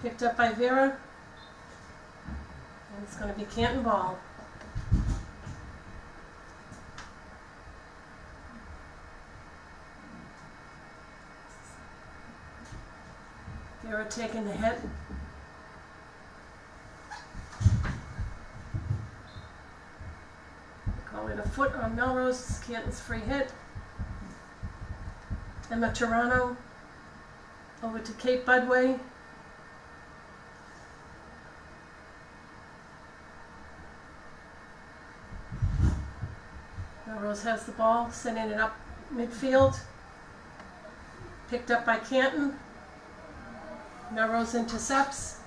Picked up by Vera. And it's going to be Canton ball. Vera taking the hit. Calling a foot on Melrose. Canton's free hit. Emma Toronto over to Kate Budway. Melrose has the ball, sending it up midfield. Picked up by Canton. Melrose intercepts.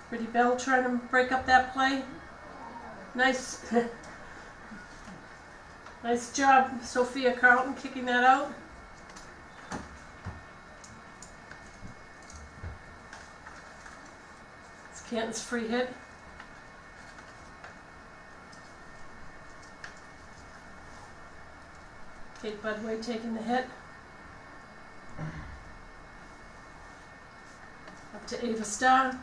Brittany Bell trying to break up that play. Nice. Nice job, Sophia Carlton, kicking that out. It's Canton's free hit. Kate Budway taking the hit. Up to Ava Starr.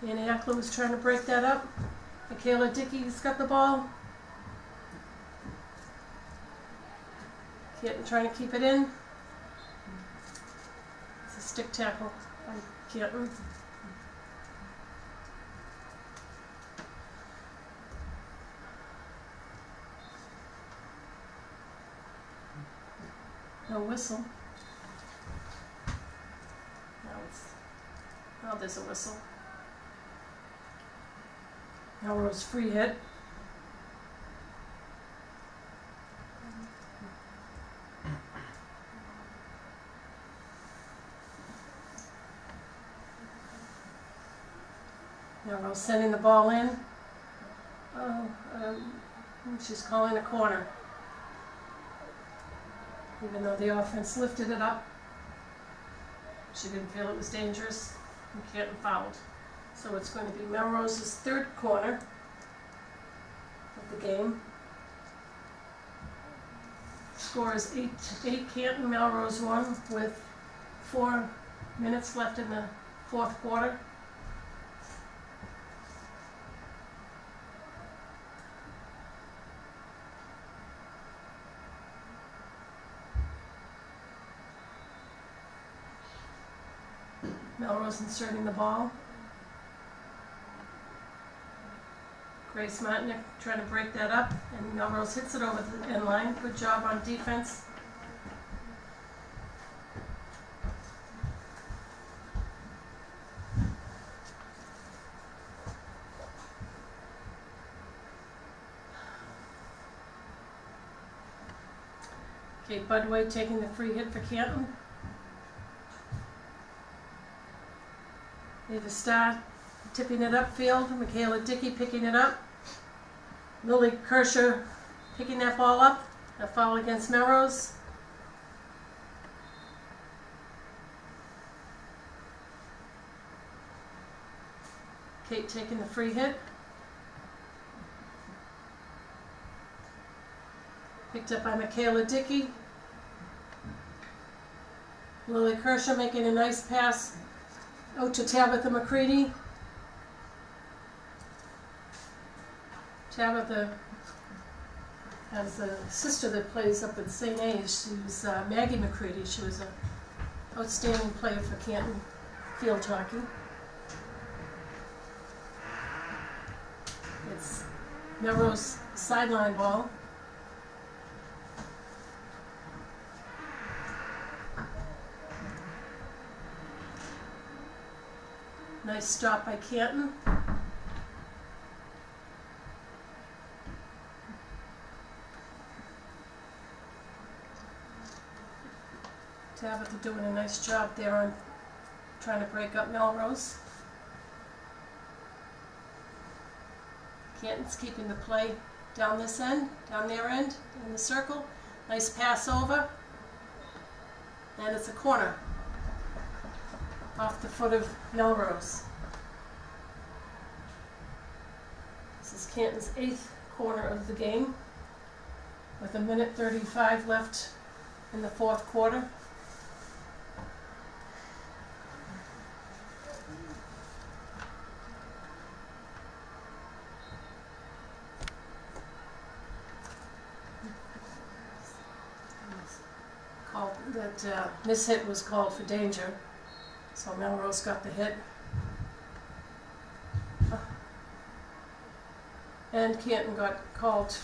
Annie Eckler was trying to break that up. Michaela Dickey's got the ball. Canton trying to keep it in. It's a stick tackle by Canton. No whistle. Now there's a whistle. Melrose free hit. Melrose sending the ball in. She's calling a corner. Even though the offense lifted it up, she didn't feel it was dangerous and Canton fouled. So it's going to be Melrose's third corner of the game. Score is 8 Canton, Melrose 1 with 4 minutes left in the fourth quarter. Melrose inserting the ball. Grace Martinick trying to break that up, and Melrose hits it over the end line. Good job on defense. Kate Budway taking the free hit for Canton. Ava Starr tipping it upfield. Michaela Dickey picking it up. Lily Kershaw picking that ball up. A foul against Melrose. Kate taking the free hit. Picked up by Michaela Dickey. Lily Kershaw making a nice pass out to Tabitha McCready. Tabitha has a sister that plays up at St. A's. She was Maggie McCready. She was an outstanding player for Canton field hockey. It's Melrose sideline ball. Nice stop by Canton. Tabitha doing a nice job there on trying to break up Melrose. Canton's keeping the play down this end, down their end, in the circle. Nice pass over. And it's a corner off the foot of Melrose. This is Canton's 8th corner of the game with 1:35 left in the 4th quarter. This hit was called for danger, so Melrose got the hit. And Canton got called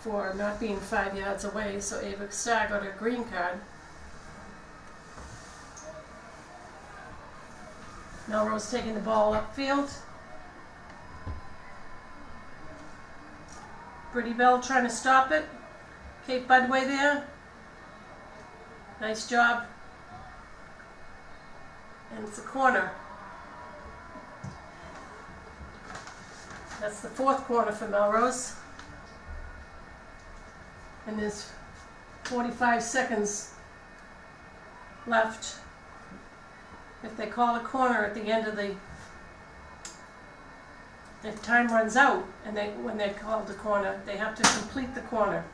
for not being 5 yards away, so Ava Starr got a green card. Melrose taking the ball upfield. Brittany Bell trying to stop it. Kate Budway there. Nice job. And it's a corner. That's the 4th corner for Melrose. And there's 45 seconds left. If they call a corner at the end of if time runs out and when they call the corner, they have to complete the corner.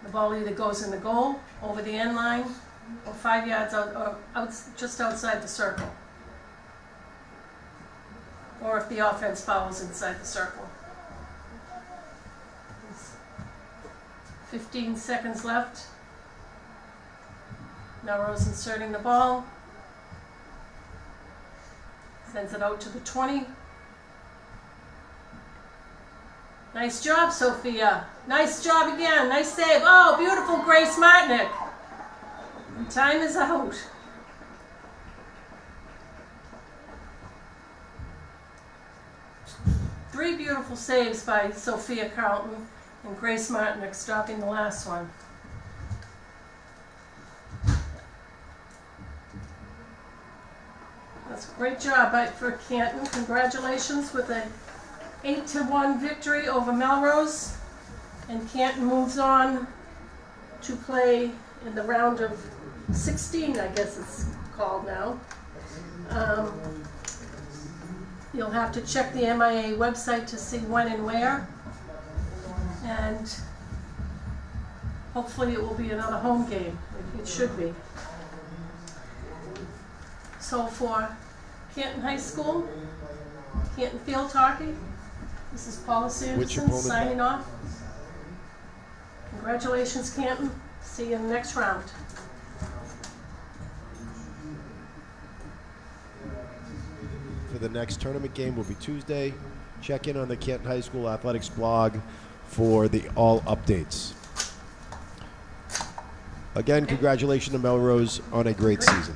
The ball either goes in the goal, over the end line, or 5 yards out, or just outside the circle. Or if the offense fouls inside the circle. 15 seconds left. Melrose inserting the ball. Sends it out to the 20. Nice job, Sophia. Nice job again. Nice save. Oh, beautiful, Grace Martinick. Time is out. Three beautiful saves by Sophia Carlton and Grace Martinick stopping the last one. That's a great job for Canton. Congratulations with a 8-1 victory over Melrose, and Canton moves on to play in the round of 16, I guess it's called now. You'll have to check the MIA website to see when and where, and hopefully it will be another home game. It should be. So for Canton High School, Canton Field Hockey, this is Paula Sanderson signing off. Congratulations, Canton. See you in the next round. For the next tournament game will be Tuesday. Check in on the Canton High School Athletics blog for the all updates. Again, congratulations to Melrose on a great season.